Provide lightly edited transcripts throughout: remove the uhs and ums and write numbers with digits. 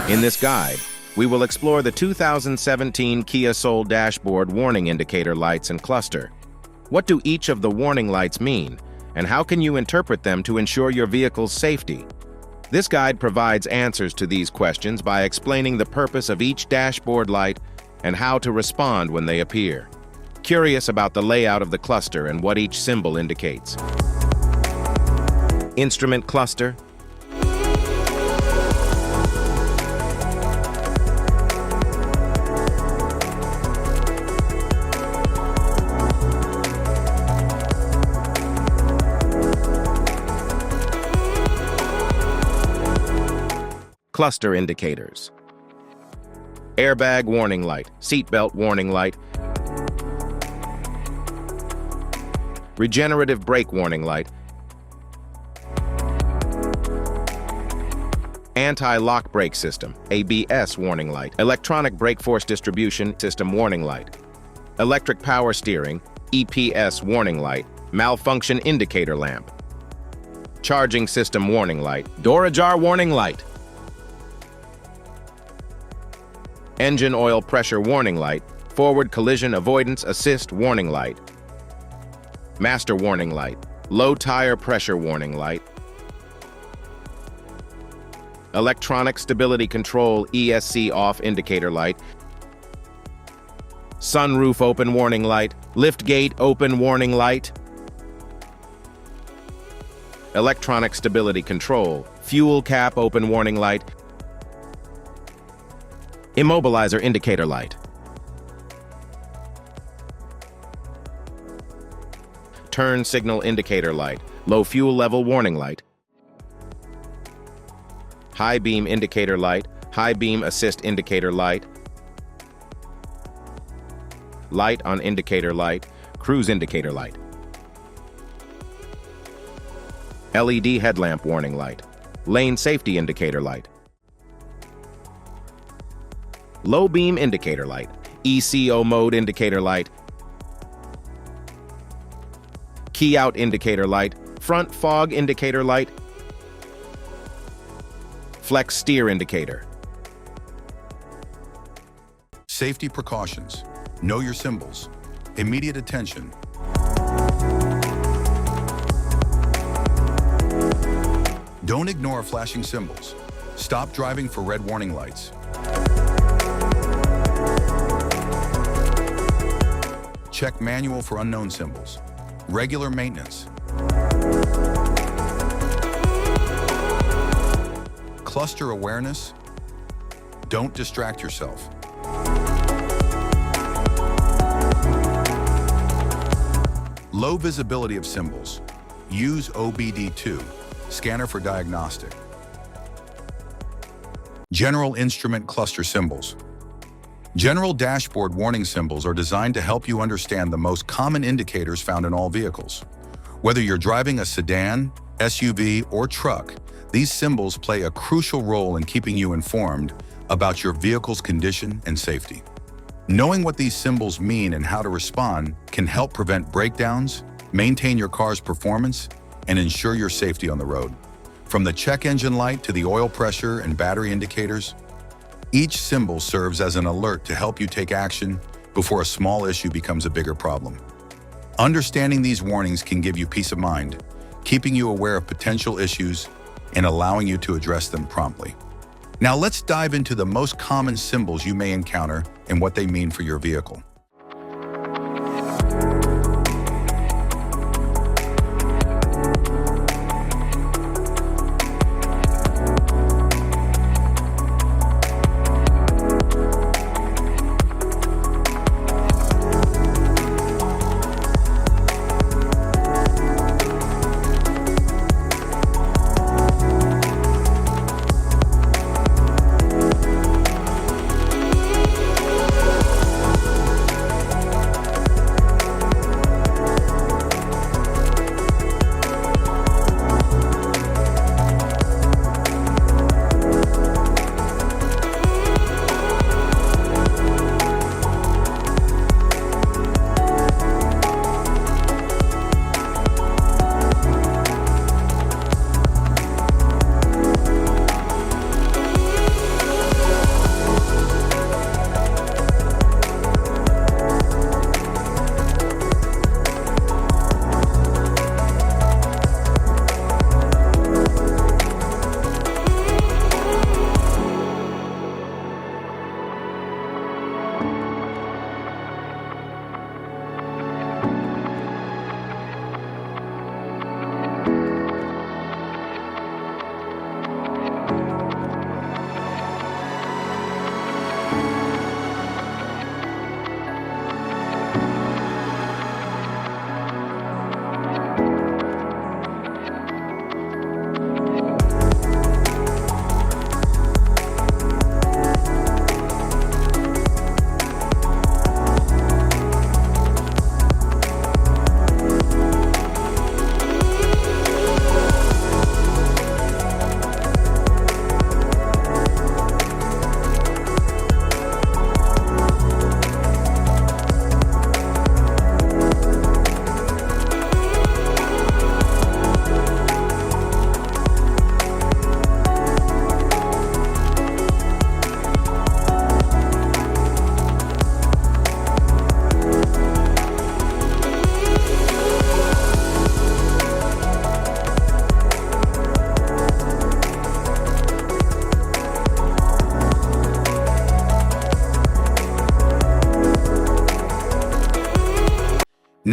In this guide, we will explore the 2017 Kia Soul dashboard warning indicator lights and cluster. What do each of the warning lights mean, and how can you interpret them to ensure your vehicle's safety? This guide provides answers to these questions by explaining the purpose of each dashboard light and how to respond when they appear. Curious about the layout of the cluster and what each symbol indicates. Instrument cluster. Cluster indicators. Airbag warning light, seatbelt warning light, regenerative brake warning light, anti-lock brake system, ABS warning light, electronic brake force distribution system warning light, electric power steering, EPS warning light, malfunction indicator lamp, charging system warning light, door ajar warning light, engine oil pressure warning light, forward collision avoidance assist warning light, master warning light, low tire pressure warning light, electronic stability control ESC off indicator light, sunroof open warning light, lift gate open warning light, electronic stability control, fuel cap open warning light, immobilizer indicator light, turn signal indicator light, low fuel level warning light, high beam indicator light, high beam assist indicator light, light on indicator light, cruise indicator light, LED headlamp warning light, lane safety indicator light, low beam indicator light, ECO mode indicator light, key out indicator light, front fog indicator light, flex steer indicator. Safety precautions. Know your symbols. Immediate attention. Don't ignore flashing symbols. Stop driving for red warning lights. Check manual for unknown symbols. Regular maintenance. Cluster awareness. Don't distract yourself. Low visibility of symbols. Use OBD2, scanner for diagnostic. General instrument cluster symbols. General dashboard warning symbols are designed to help you understand the most common indicators found in all vehicles. Whether you're driving a sedan, SUV, or truck, these symbols play a crucial role in keeping you informed about your vehicle's condition and safety. Knowing what these symbols mean and how to respond can help prevent breakdowns, maintain your car's performance, and ensure your safety on the road. From the check engine light to the oil pressure and battery indicators, each symbol serves as an alert to help you take action before a small issue becomes a bigger problem. Understanding these warnings can give you peace of mind, keeping you aware of potential issues and allowing you to address them promptly. Now let's dive into the most common symbols you may encounter and what they mean for your vehicle.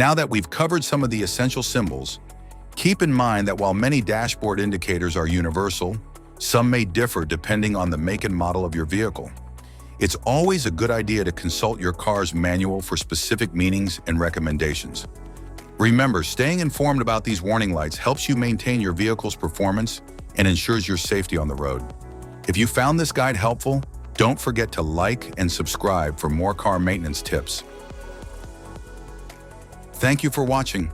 Now that we've covered some of the essential symbols, keep in mind that while many dashboard indicators are universal, some may differ depending on the make and model of your vehicle. It's always a good idea to consult your car's manual for specific meanings and recommendations. Remember, staying informed about these warning lights helps you maintain your vehicle's performance and ensures your safety on the road. If you found this guide helpful, don't forget to like and subscribe for more car maintenance tips. Thank you for watching.